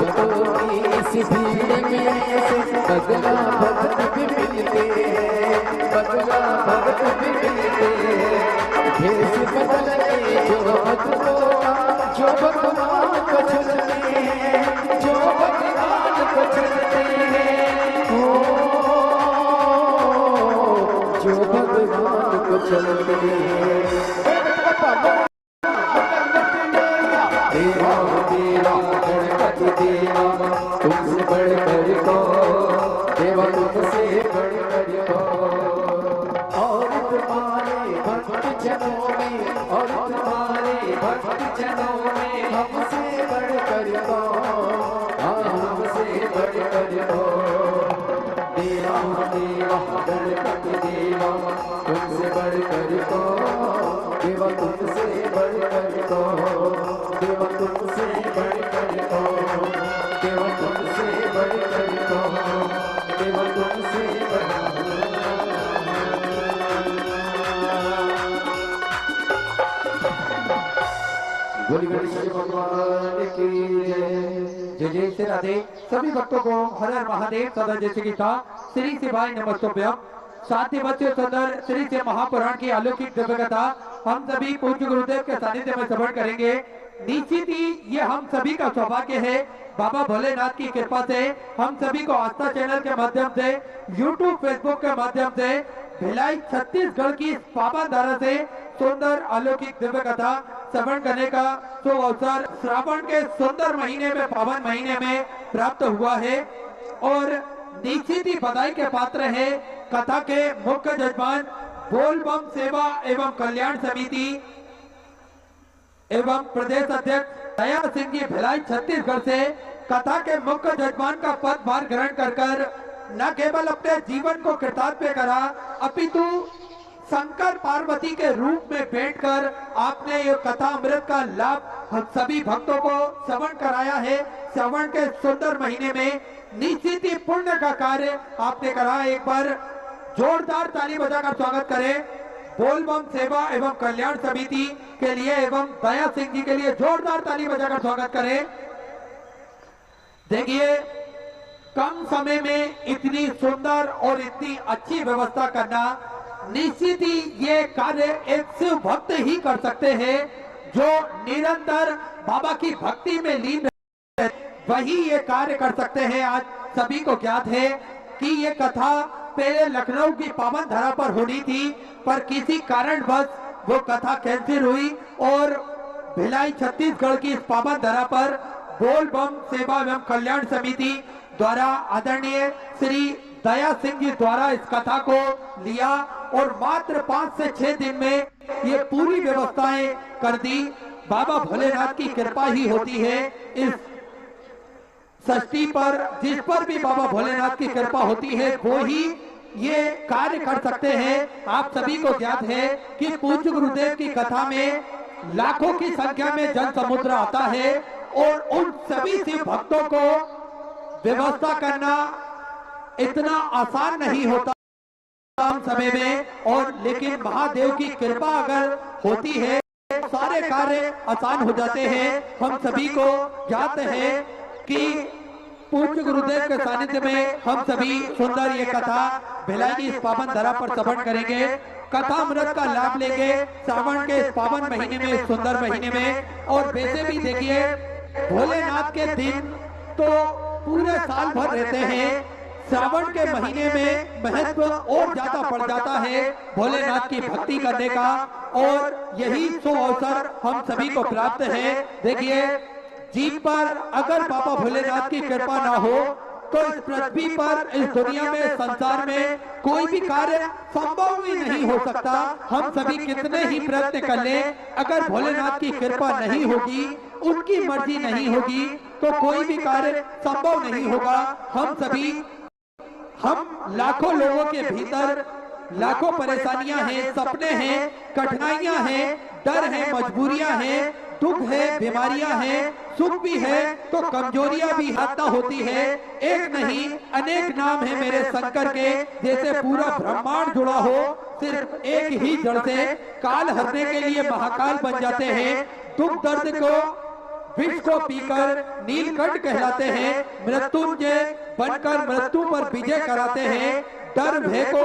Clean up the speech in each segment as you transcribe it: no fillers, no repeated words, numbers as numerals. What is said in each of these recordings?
भक्तों की इस भीड़ में से बगला भक्त भी मिलते, बगला भक्त भी मिलते। भेष बदलते जो भक्तों का, जो भगवान को चलते हैं, जो भगवान को चलते हैं, जो भगवान को चलते हैं। देवा देवा गणपति देवा तुमसे बढ़कर को, देवा तुमसे बढ़कर को। और तुम्हारे भक्त जनों में, और तुम्हारे भक्त जनों में हमसे बढ़कर को, हमसे बढ़कर को। देवा देवा गणपति देवा तुमसे बढ़कर को, देवा तुमसे बढ़कर को, देवा तुमसे बढ़कर को, देवा तुमसे बढ़कर को, देवा तुमसे बढ़कर। बोली गणेश भगवान की जय। जय जय श्री राधे। सभी भक्तों को हर हर महादेव सदा जैसे की था श्री शिवाय नमस्तोभ्यम। साथ ही बच्चों सुंदर श्री से महापुराण की अलौकिक दिव्य कथा हम सभी पूज्य गुरुदेव के सानिध्य में श्रवण करेंगे। निश्चित ही ये हम सभी का सौभाग्य है, बाबा भोलेनाथ की कृपा से हम सभी को आस्था चैनल के माध्यम से, यूट्यूब फेसबुक के माध्यम से, भिलाई छत्तीसगढ़ की पावन धारा से सुंदर अलौकिक दिव्य कथा श्रवण करने का तो अवसर श्रावण के सुंदर महीने में, पावन महीने में प्राप्त हुआ है। और निश्चित ही बधाई के पात्र है कथा के मुख्य जजमान बोल बम सेवा एवं कल्याण समिति एवं प्रदेश अध्यक्ष दया सिंह जी भिलाई छत्तीसगढ़ से कथा के मुख्य जजमान का पदभार ग्रहण कर न केवल अपने जीवन को कृतार्थ करा, अपितु शंकर पार्वती के रूप में बैठकर आपने ये कथा अमृत का लाभ हम सभी भक्तों को श्रवण कराया है। श्रवण के सुंदर महीने में निश्चित ही पुण्य का कार्य आपने करा। एक बार जोरदार ताली बजाकर स्वागत करें बोल बम सेवा एवं कल्याण समिति के लिए एवं दया सिंह जी के लिए जोरदार ताली बजाकर स्वागत करें। देखिए, कम समय में इतनी सुंदर और इतनी अच्छी व्यवस्था करना, निश्चित ही ये कार्य एक शिव भक्त ही कर सकते हैं जो निरंतर बाबा की भक्ति में लीन है, वही ये कार्य कर सकते हैं। आज सभी को ज्ञात है कि ये कथा पहले लखनऊ की पावन धरा पर होनी थी, पर किसी कारणवश वो कथा कैंसिल हुई और भिलाई छत्तीसगढ़ की इस पावन धरा पर बोल बम सेवा एवं कल्याण समिति द्वारा आदरणीय श्री दया सिंह जी द्वारा इस कथा को लिया और मात्र 5 से 6 दिन में ये पूरी व्यवस्थाएं कर दी। बाबा भोलेनाथ की कृपा ही होती है इस षष्ठी पर, जिस पर भी बाबा भोलेनाथ की कृपा होती है वो ही ये कार्य कर सकते हैं। आप सभी को ज्ञात है कि पूज्य गुरुदेव की कथा में लाखों की संख्या में जन समुद्र आता है और उन सभी शिव भक्तों को व्यवस्था करना इतना आसान नहीं होता कम समय में, और लेकिन महादेव की कृपा अगर होती है सारे कार्य आसान हो जाते हैं। हम सभी को ज्ञात है कि पूज्य गुरुदेव के सानिध्य में हम सभी सुंदर ये कथा भिलाई की इस पावन धरा पर श्रवण करेंगे, कथा अमृत का लाभ लेंगे श्रावण के इस पावन महीने में, इस सुंदर महीने में। और वैसे भी देखिए, भोलेनाथ के दिन तो पूरे साल भर रहते हैं, श्रावण के महीने में महत्व और ज्यादा बढ़ जाता है भोलेनाथ की भक्ति करने का, और यही सो अवसर हम सभी को प्राप्त है। देखिए, जिन पर अगर बाबा भोलेनाथ की कृपा ना हो तो इस पृथ्वी पर, इस दुनिया में, संसार में कोई भी कार्य संभव ही नहीं हो सकता। हम सभी कितने ही प्रयत्न कर ले, अगर भोलेनाथ की कृपा नहीं होगी, उनकी मर्जी नहीं होगी तो कोई भी कार्य संभव नहीं होगा। हम लाखों लोगों के भीतर लाखों परेशानियां हैं, सपने हैं, कठिनाइयां हैं, डर है, मजबूरियां हैं, दुख है, बीमारियां हैं, सुख भी है तो कमजोरियां भी हत्या होती है। एक नहीं अनेक नाम है मेरे शंकर के, जैसे पूरा ब्रह्मांड जुड़ा हो, सिर्फ एक ही जड़ से काल हरने के लिए महाकाल बन जाते हैं। दुख दर्द को विष को पीकर नीलकंठ कहलाते हैं। मृत्युंजय बनकर मृत्यु पर विजय कराते हैं। डर भय को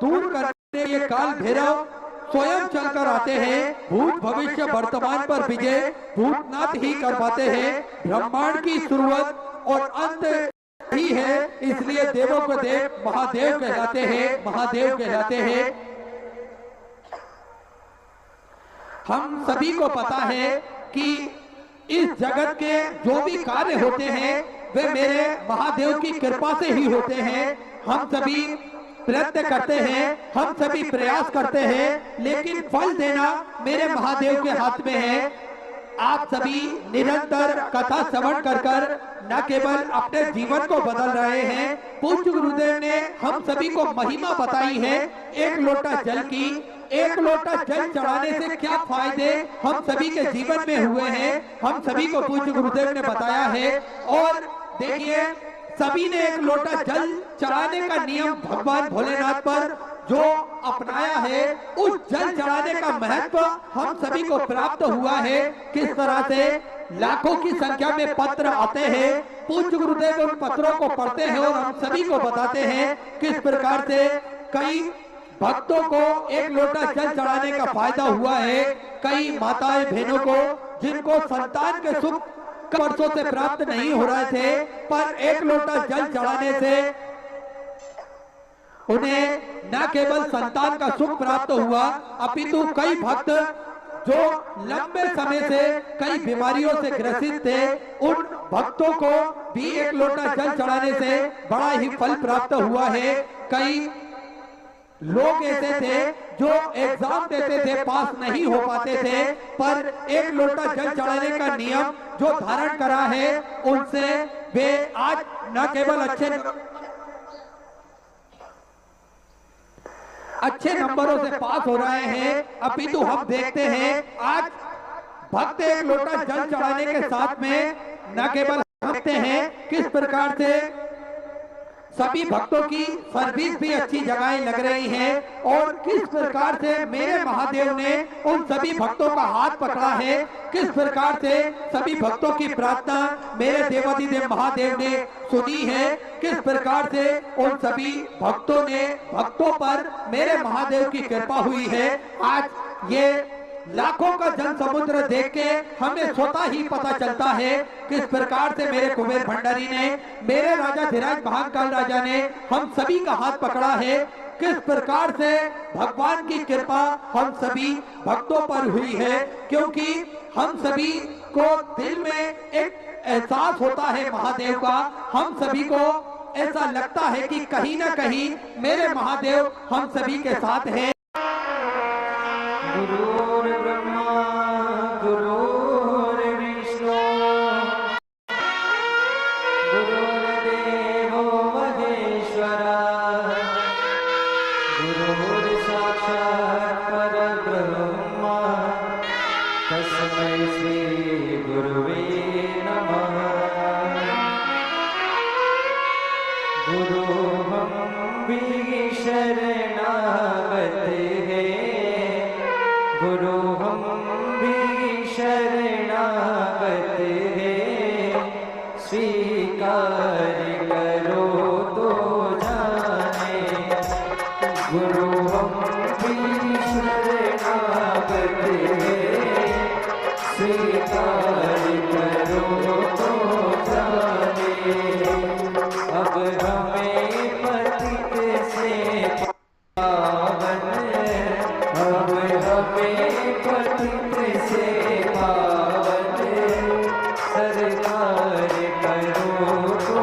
दूर करने ये काल भैरव स्वयं चलकर आते हैं। भूत भविष्य वर्तमान पर विजय भूतनाथ ही कर पाते हैं। ब्रह्मांड की शुरुआत और अंत ही है, इसलिए देवों को देव महादेव कहलाते हैं, महादेव कहलाते हैं। हम सभी को पता है कि इस जगत के जो भी कार्य होते हैं वे मेरे महादेव की कृपा से ही होते हैं। हम सभी प्रयत्न करते हैं, हम सभी प्रयास करते हैं, लेकिन फल देना मेरे महादेव के हाथ में है। आप सभी निरंतर कथा श्रवण कर न केवल अपने जीवन को बदल रहे हैं, पूज्य गुरुदेव ने हम सभी को महिमा बताई है एक लोटा जल की। एक लोटा जल चढ़ाने से क्या फायदे हम सभी के जीवन में हुए हैं, हम सभी को पूज्य गुरुदेव ने बताया है। और देखिए, सभी ने एक लोटा जल चढ़ाने का नियम भगवान भोलेनाथ पर जो अपनाया है, उस जल चढ़ाने का महत्व हम सभी को प्राप्त हुआ है। किस तरह से लाखों की संख्या में पत्र आते हैं, पूज्य गुरुदेव उन पत्रों को पढ़ते हैं और हम सभी को बताते हैं किस प्रकार से कई भक्तों को एक लोटा जल चढ़ाने का फायदा हुआ है। कई माताएं बहनों को जिनको संतान के सुख वर्षों से प्राप्त नहीं हो रहे थे, पर एक लोटा जल चढ़ाने से उन्हें न केवल संतान का सुख प्राप्त हुआ, अपितु कई भक्त जो लंबे समय से कई बीमारियों से ग्रसित थे, उन भक्तों को भी एक लोटा जल चढ़ाने से बड़ा ही फल प्राप्त हुआ है। कई लोग ऐसे थे जो एग्जाम देते थे, पास नहीं हो पाते थे, पर एक लोटा जल चढ़ाने का नियम जो धारण करा है, उनसे वे आज न केवल अच्छे नंबरों से पास हो रहे हैं, अपितु हम देखते हैं आज भक्त एक लोटा जल चढ़ाने के साथ में न केवल देखते हैं किस प्रकार से सभी भक्तों की सर्विस भी अच्छी जगह लग रही है और किस प्रकार से मेरे महादेव ने उन सभी भक्तों का हाथ पकड़ा है, किस प्रकार से सभी भक्तों की प्रार्थना मेरे देवाधिदेव महादेव ने सुनी है, किस प्रकार से उन सभी भक्तों पर मेरे महादेव की कृपा हुई है। आज ये लाखों का जन समुद्र देख के हमें स्वतः ही पता चलता है किस प्रकार से मेरे कुबेर भंडारी ने, मेरे राजा धीराज महाकाल राजा ने हम सभी का हाथ पकड़ा है, किस प्रकार से भगवान की कृपा हम सभी भक्तों पर हुई है। क्योंकि हम सभी को दिल में एक एहसास होता है महादेव का, हम सभी को ऐसा लगता है कि कहीं ना कहीं मेरे महादेव हम सभी के साथ हैं। सरकार करो तो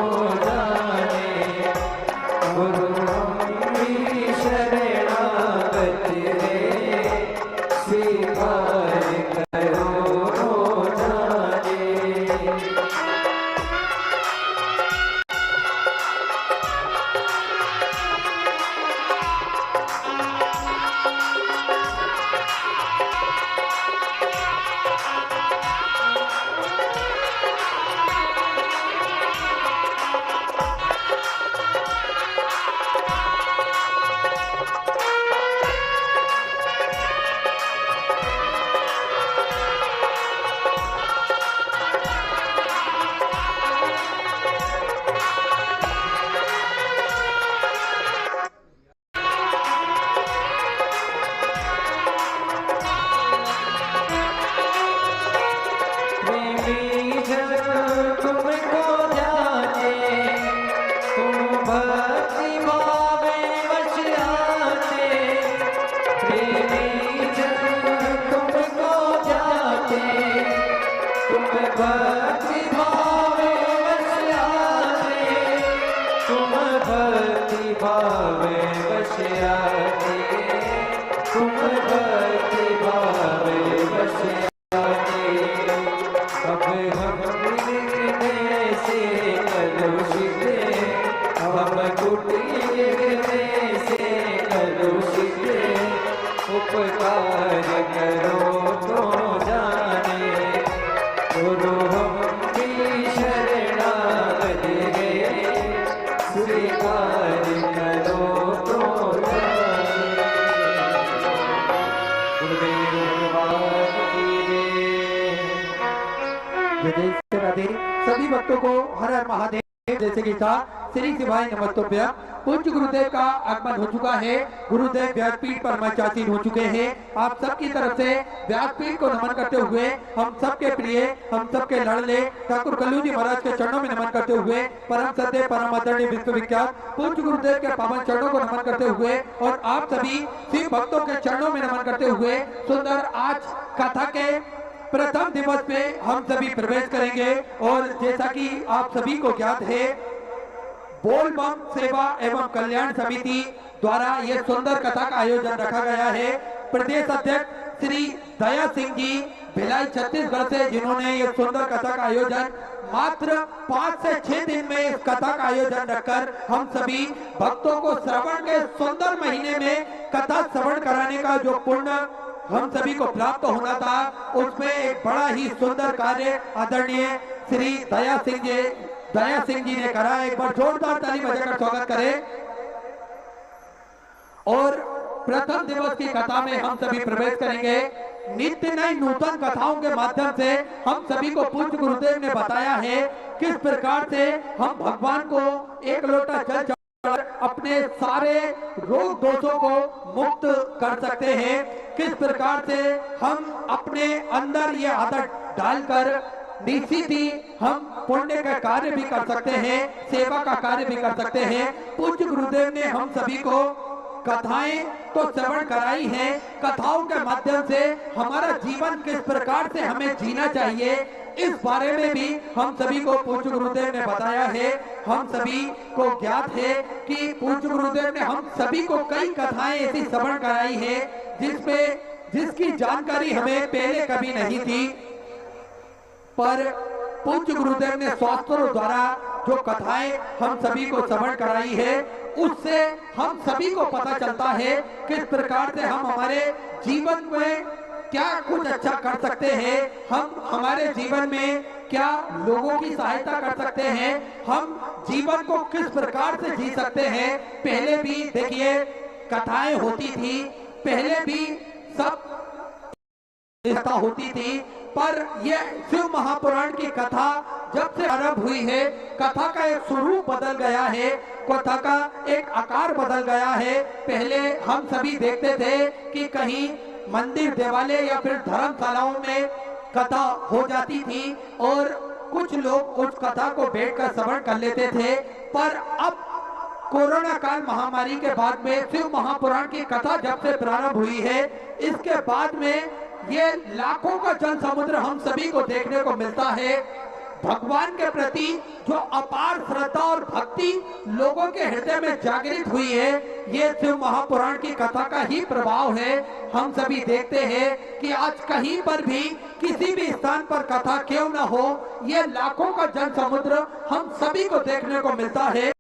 तुमको जाने, तुम भक्ति भाव वश आते, प्रेमी जन तुमको जाते, तुम भक्ति भाव वश आते, तुम भक्ति भाव वश आते, तुम भक्ति भाव वश आते। अब हम गिरने से कलुषित, हम कुटिरने से कलुषित, उपकार करो तो जाने, गुरु हम भी शरणागत गए, स्वीकार करो तो जाने। गुरुदेव भगवान की जय। जय श्री राधे। सभी भक्तों को हर हर महादेव। जैसे कि था श्री शिवाय नमस्तोभ्य। पूज्य गुरुदेव का आगमन हो चुका है। गुरुदेव व्यासपीठ पर मंचासीन हो चुके हैं। आप सबकी तरफ से व्यासपीठ को नमन करते हुए, हम सबके प्रिय, हम सबके लाडले ठाकुर कल्लू जी महाराज के चरणों में नमन करते हुए, परम सत्य परम आदरणीय विश्वविख्यात पूज्य गुरुदेव के पावन चरणों को नमन करते हुए और आप सभी शिव भक्तों के चरणों में नमन करते हुए सुंदर आज कथा के प्रथम दिवस पे हम सभी प्रवेश करेंगे। और जैसा कि आप सभी को ज्ञात है, बोल बम सेवा एवं कल्याण समिति द्वारा यह सुंदर कथा का आयोजन रखा गया है। प्रदेश अध्यक्ष श्री दया सिंह जी भिलाई छत्तीसगढ़ से, जिन्होंने ये सुंदर कथा का आयोजन मात्र 5 से 6 दिन में इस कथा का आयोजन रखकर हम सभी भक्तों को श्रवण के सुंदर महीने में कथा श्रवण कराने का जो पुण्य हम सभी को प्राप्त होना था, उसमें एक बड़ा ही सुंदर कार्य आदरणीय श्री दया सिंह जी ने करा। एक बार जोरदार ताली बजाकर स्वागत करें। और प्रथम दिवस की कथा में हम सभी प्रवेश करेंगे। नित्य नई नूतन कथाओं के माध्यम से हम सभी को पूज्य गुरुदेव ने बताया है किस प्रकार से हम भगवान को एक लोटा जल अपने सारे रोग दोषों को मुक्त कर सकते हैं, किस प्रकार से हम अपने अंदर ये आदत डालकर निश्चित ही हम पुण्य का कार्य भी कर सकते हैं, सेवा का कार्य भी कर सकते हैं। पूज्य गुरुदेव ने हम सभी को कथाएं तो श्रवण कराई है, कथाओं के माध्यम से हमारा जीवन किस प्रकार से हमें जीना चाहिए, इस बारे में भी हम सभी को पूज्य गुरुदेव ने बताया है। हम सभी को ज्ञात है कि पूज्य गुरुदेव ने हम सभी को कई कथाएं ऐसी श्रवण कराई है जिसकी जानकारी हमें पहले कभी नहीं थी, पर पूज्य गुरुदेव ने शास्त्रों द्वारा जो कथाएं हम सभी को श्रवण कराई है, उससे हम सभी को पता चलता है किस प्रकार से हम हमारे जीवन में क्या कुछ अच्छा कर सकते हैं, हम हमारे जीवन में क्या लोगों की सहायता कर सकते हैं, हम जीवन को किस प्रकार से जी सकते हैं। पहले भी देखिए कथाएं होती थी, पहले भी सब होती थी, पर यह शिव महापुराण की कथा जब से आरंभ हुई है, कथा का एक स्वरूप बदल गया है, कथा का एक आकार बदल गया है। पहले हम सभी देखते थे कि कहीं मंदिर, देवालय या फिर धर्मशालाओं में कथा हो जाती थी और कुछ लोग उस कथा को बैठकर श्रवण कर लेते थे, पर अब कोरोना काल महामारी के बाद में शिव महापुराण की कथा जब से प्रारंभ हुई है, इसके बाद में ये लाखों का जन समुद्र हम सभी को देखने को मिलता है। भगवान के प्रति जो अपार श्रद्धा और भक्ति लोगों के हृदय में जागृत हुई है, ये शिव महापुराण की कथा का ही प्रभाव है। हम सभी देखते हैं कि आज कहीं पर भी किसी भी स्थान पर कथा क्यों न हो, ये लाखों का जन समुद्र हम सभी को देखने को मिलता है।